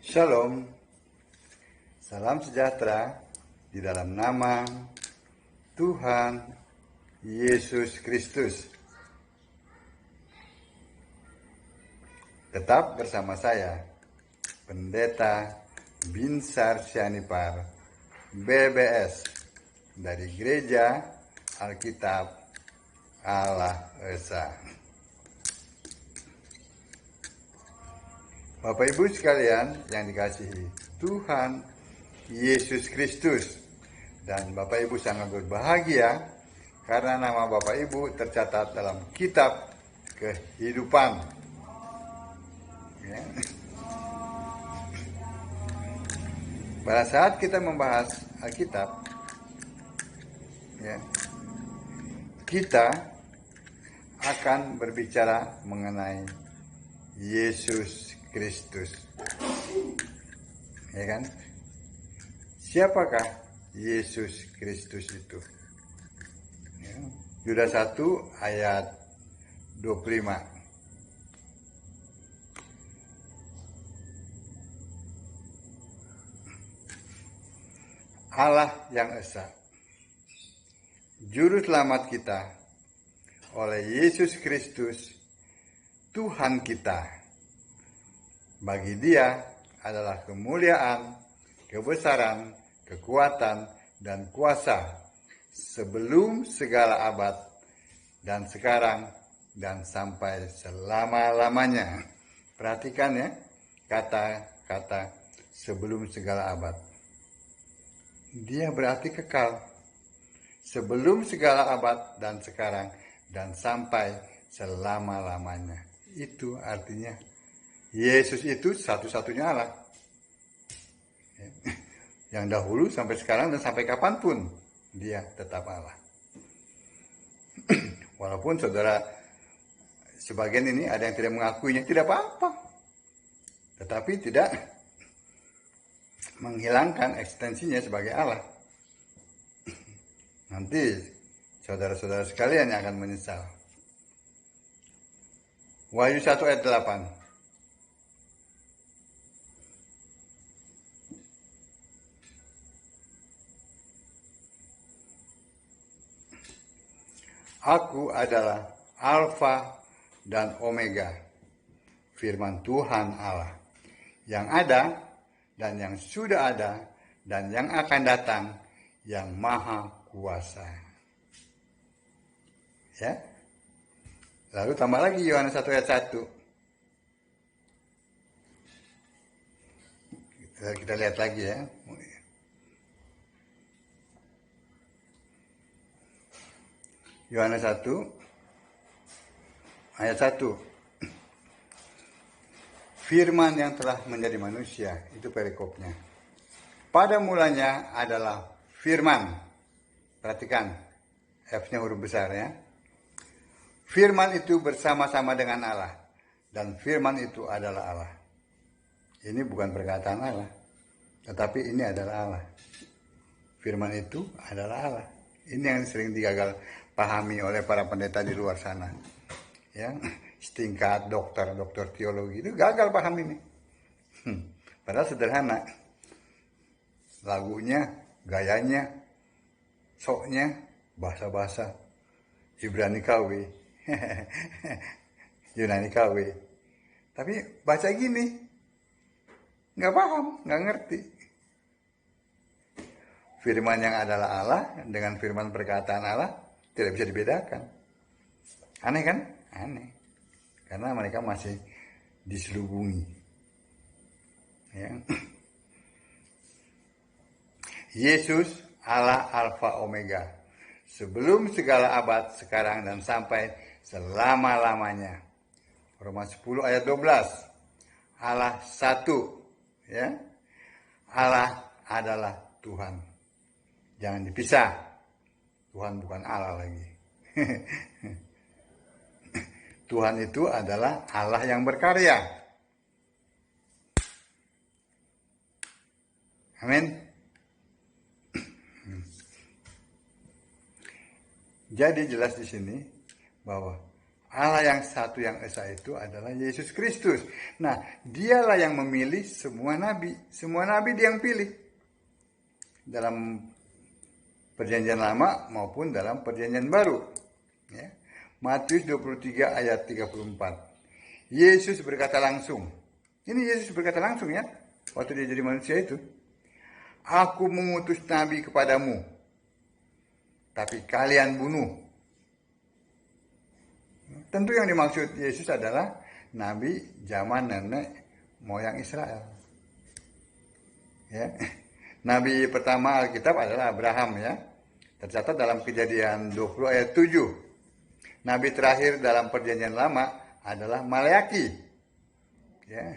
Shalom, salam sejahtera di dalam nama Tuhan Yesus Kristus. Tetap bersama saya, Pendeta Binsar Sianipar, BBS, dari Gereja Alkitab Allah Esa. Bapak Ibu sekalian yang dikasihi Tuhan Yesus Kristus, dan Bapak Ibu sangat berbahagia karena nama Bapak Ibu tercatat dalam kitab kehidupan. Ya. Pada saat kita membahas Alkitab, ya, kita akan berbicara mengenai Yesus Kristus. Ya kan? Siapakah Yesus Kristus itu? Ya. Yudas 1 ayat 25. Allah yang esa, juru selamat kita oleh Yesus Kristus, Tuhan kita. Bagi Dia adalah kemuliaan, kebesaran, kekuatan, dan kuasa sebelum segala abad dan sekarang dan sampai selama-lamanya. Perhatikan ya, kata-kata sebelum segala abad. Dia berarti kekal. Sebelum segala abad dan sekarang dan sampai selama-lamanya. Itu artinya Yesus itu satu-satunya Allah. Yang dahulu sampai sekarang dan sampai kapanpun Dia tetap Allah. Walaupun saudara sebagian ini ada yang tidak mengakuinya, tidak apa-apa. Tetapi tidak menghilangkan eksistensinya sebagai Allah. Nanti saudara-saudara sekalian yang akan menyesal. Wahyu 1 ayat 8. Aku adalah Alfa dan Omega, firman Tuhan Allah, yang ada dan yang sudah ada dan yang akan datang, yang maha kuasa. Ya. Lalu tambah lagi Yohanes 1 ayat 1. Kita lihat lagi ya. Yohanes 1 ayat 1. Firman yang telah menjadi manusia, itu perikopnya. Pada mulanya adalah firman. Perhatikan, F-nya huruf besar ya. Firman itu bersama-sama dengan Allah, dan firman itu adalah Allah. Ini bukan perkataan Allah, tetapi ini adalah Allah. Firman itu adalah Allah. Ini yang sering digagal pahami oleh para pendeta di luar sana. Ya, setingkat dokter teologi itu gagal paham ini. Padahal sederhana. Lagunya, gayanya, soknya, bahasa-bahasa Ibrani KW, Yunani KW. Tapi baca gini, nggak paham, nggak ngerti. Firman yang adalah Allah dengan firman perkataan Allah tidak bisa dibedakan. Aneh kan? Aneh. Karena mereka masih diselubungi. Ya. Yesus Allah Alfa Omega. Sebelum segala abad, sekarang dan sampai selama-lamanya. Roma 10 ayat 12. Allah satu. Ya. Allah adalah Tuhan. Jangan dipisah. Tuhan bukan Allah lagi. Tuhan itu adalah Allah yang berkarya. Amin. Jadi jelas di sini bahwa Allah yang satu yang esa itu adalah Yesus Kristus. Nah, dialah yang memilih semua nabi. Semua nabi dia yang pilih. Dalam perjanjian lama maupun dalam perjanjian baru. Ya. Matius 23 ayat 34. Yesus berkata langsung. Ini Yesus berkata langsung ya. Waktu dia jadi manusia itu. Aku mengutus nabi kepadamu. Tapi kalian bunuh. Tentu yang dimaksud Yesus adalah nabi zaman nenek moyang Israel. Ya. Nabi pertama Alkitab adalah Abraham ya. Tercatat dalam Kejadian 20 ayat 7. Nabi terakhir dalam perjanjian lama adalah Maleaki. Ya.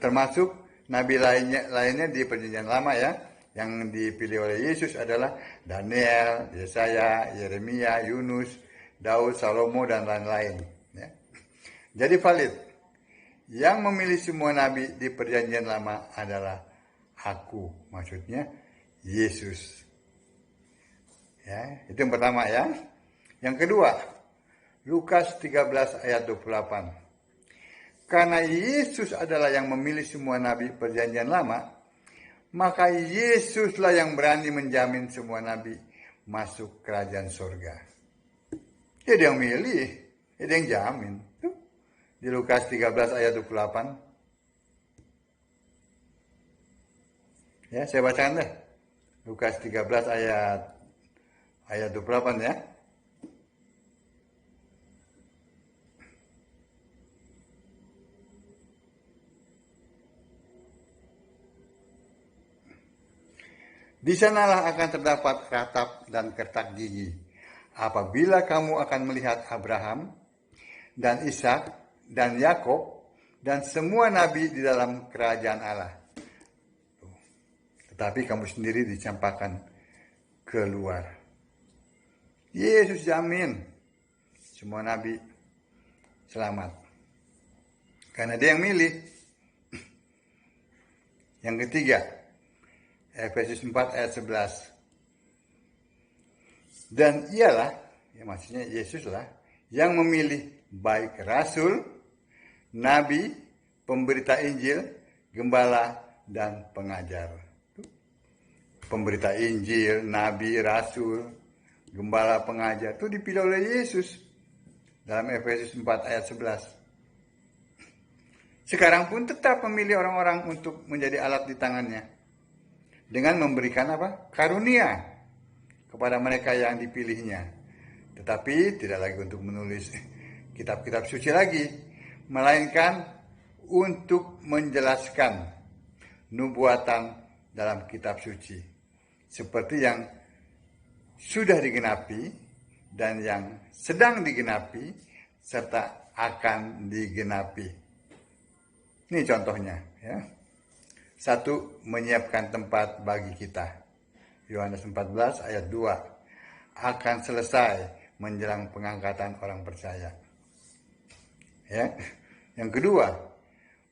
Termasuk nabi lainnya di perjanjian lama ya. Yang dipilih oleh Yesus adalah Daniel, Yesaya, Yeremia, Yunus, Daud, Salomo, dan lain-lain. Ya. Jadi valid. Yang memilih semua nabi di perjanjian lama adalah aku. Maksudnya Yesus. Ya, itu yang pertama ya. Yang kedua, Lukas 13 ayat 28. Karena Yesus adalah yang memilih semua nabi perjanjian lama, maka Yesuslah yang berani menjamin semua nabi masuk kerajaan surga. Ya dia yang milih, ya dia yang jamin. Di Lukas 13 ayat 28. Ya, saya bacakan deh. Lukas 13 ayat 28 ya. Di sanalah akan terdapat ratap dan kertak gigi. Apabila kamu akan melihat Abraham dan Ishak dan Yakob dan semua nabi di dalam kerajaan Allah. Tetapi kamu sendiri dicampakkan keluar. Yesus jamin semua nabi selamat. Karena dia yang milih. Yang ketiga, Efesus 4 ayat 11. Dan ialah, ya maksudnya Yesus lah, yang memilih baik rasul, nabi, pemberita Injil, gembala, dan pengajar. Pemberita Injil, nabi, rasul, gembala, pengajar, itu dipilih oleh Yesus. Dalam Efesus 4 ayat 11. Sekarang pun tetap memilih orang-orang untuk menjadi alat di tangannya. Dengan memberikan apa? Karunia kepada mereka yang dipilihnya. Tetapi tidak lagi untuk menulis kitab-kitab suci lagi, melainkan untuk menjelaskan nubuatan dalam kitab suci, seperti yang sudah digenapi dan yang sedang digenapi serta akan digenapi. Ini contohnya ya. Satu, menyiapkan tempat bagi kita. Yohanes 14 ayat 2. Akan selesai menjelang pengangkatan orang percaya. Ya. Yang kedua,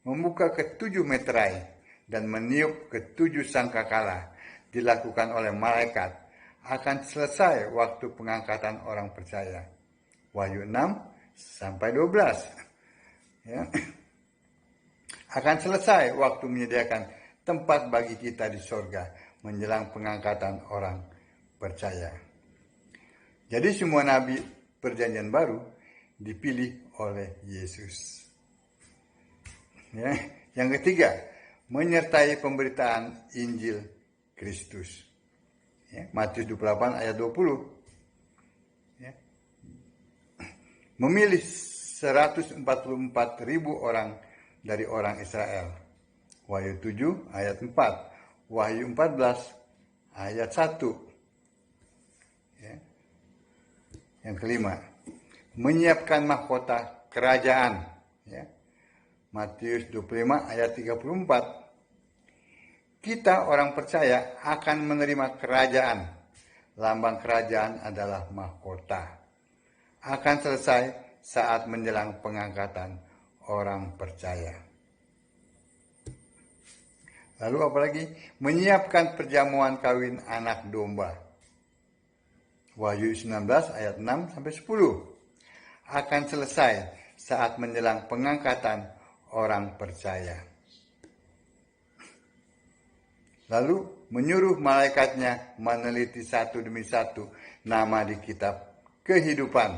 membuka ketujuh meterai dan meniup ketujuh sangkakala dilakukan oleh malaikat akan selesai waktu pengangkatan orang percaya. Wahyu 6 sampai 12. Ya. Akan selesai waktu menyediakan tempat bagi kita di sorga menjelang pengangkatan orang percaya. Jadi semua nabi perjanjian baru dipilih oleh Yesus. Ya. Yang ketiga, menyertai pemberitaan Injil Kristus. Ya. Matius 28 ayat 20. Ya. Memilih 144.000 orang dari orang Israel. Wahyu 7 ayat 4. Wahyu 14 ayat 1. Ya. Yang kelima, menyiapkan mahkota kerajaan. Ya. Matius 25 ayat 34. Kita orang percaya akan menerima kerajaan. Lambang kerajaan adalah mahkota. Akan selesai saat menjelang pengangkatan orang percaya. Lalu apalagi? Menyiapkan perjamuan kawin anak domba. Wahyu 19 ayat 6 sampai 10. akan selesai saat menjelang pengangkatan orang percaya. Lalu menyuruh malaikatnya meneliti satu demi satu nama di kitab kehidupan,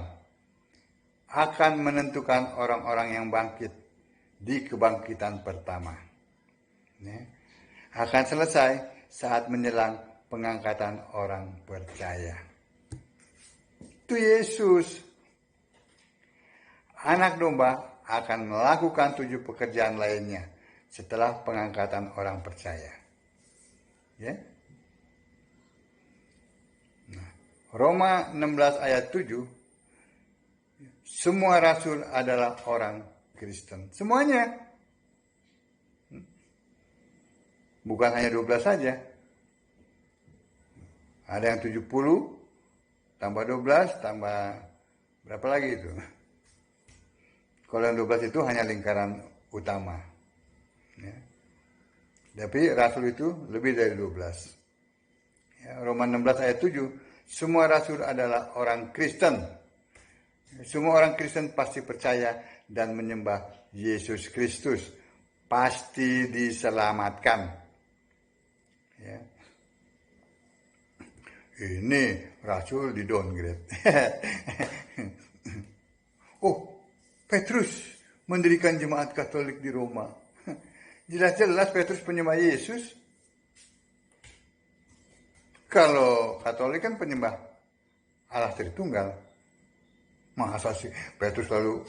akan menentukan orang-orang yang bangkit di kebangkitan pertama. Akan selesai saat menjelang pengangkatan orang percaya. Itu Yesus. Anak domba akan melakukan 7 pekerjaan lainnya setelah pengangkatan orang percaya. Ya. Nah, Roma 16 ayat 7, semua rasul adalah orang Kristen. Semuanya. Bukan hanya 12 saja. Ada yang 70, tambah 12, tambah berapa lagi itu? Kalau yang 12 itu hanya lingkaran utama. Ya. Tapi rasul itu lebih dari 12. Ya, Roma 16 ayat 7, semua rasul adalah orang Kristen. Semua orang Kristen pasti percaya dan menyembah Yesus Kristus. Pasti diselamatkan. Ya. Ini rasul di downgrade. Oh, Petrus mendirikan jemaat Katolik di Roma. Jelas-jelas Petrus penyembah Yesus. Kalau Katolik kan penyembah Allah Tritunggal. Masa sih Petrus lalu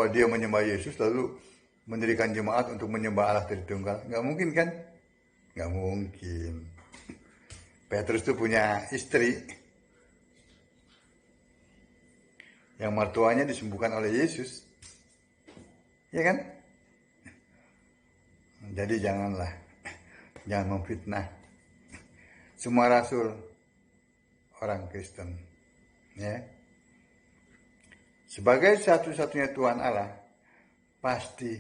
dia menyembah Yesus lalu mendirikan jemaat untuk menyembah Allah Tritunggal? Nggak mungkin kan? Nggak mungkin. Petrus itu punya istri yang mertuanya disembuhkan oleh Yesus. Ya kan? Jadi jangan memfitnah. Semua rasul orang Kristen. Ya. Sebagai satu-satunya Tuhan Allah, pasti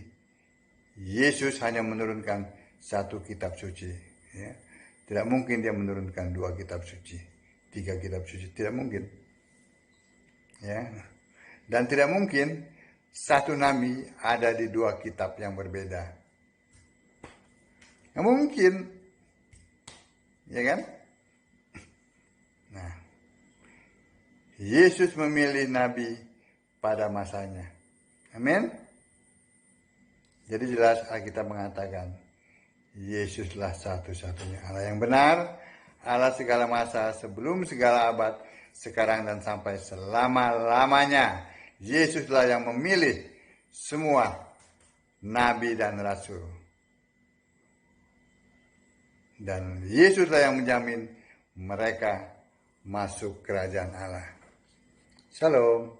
Yesus hanya menurunkan 1 kitab suci. Ya. Tidak mungkin dia menurunkan 2 kitab suci, 3 kitab suci. Tidak mungkin. Ya. Dan tidak mungkin satu nabi ada di 2 kitab yang berbeda. Nggak mungkin. Ya kan? Nah, Yesus memilih nabi pada masanya. Amin. Jadi jelas Alkitab mengatakan Yesuslah satu-satunya Allah yang benar, Allah segala masa, sebelum segala abad, sekarang dan sampai selama-lamanya. Yesuslah yang memilih semua nabi dan rasul. Dan Yesuslah yang menjamin mereka masuk kerajaan Allah. Shalom.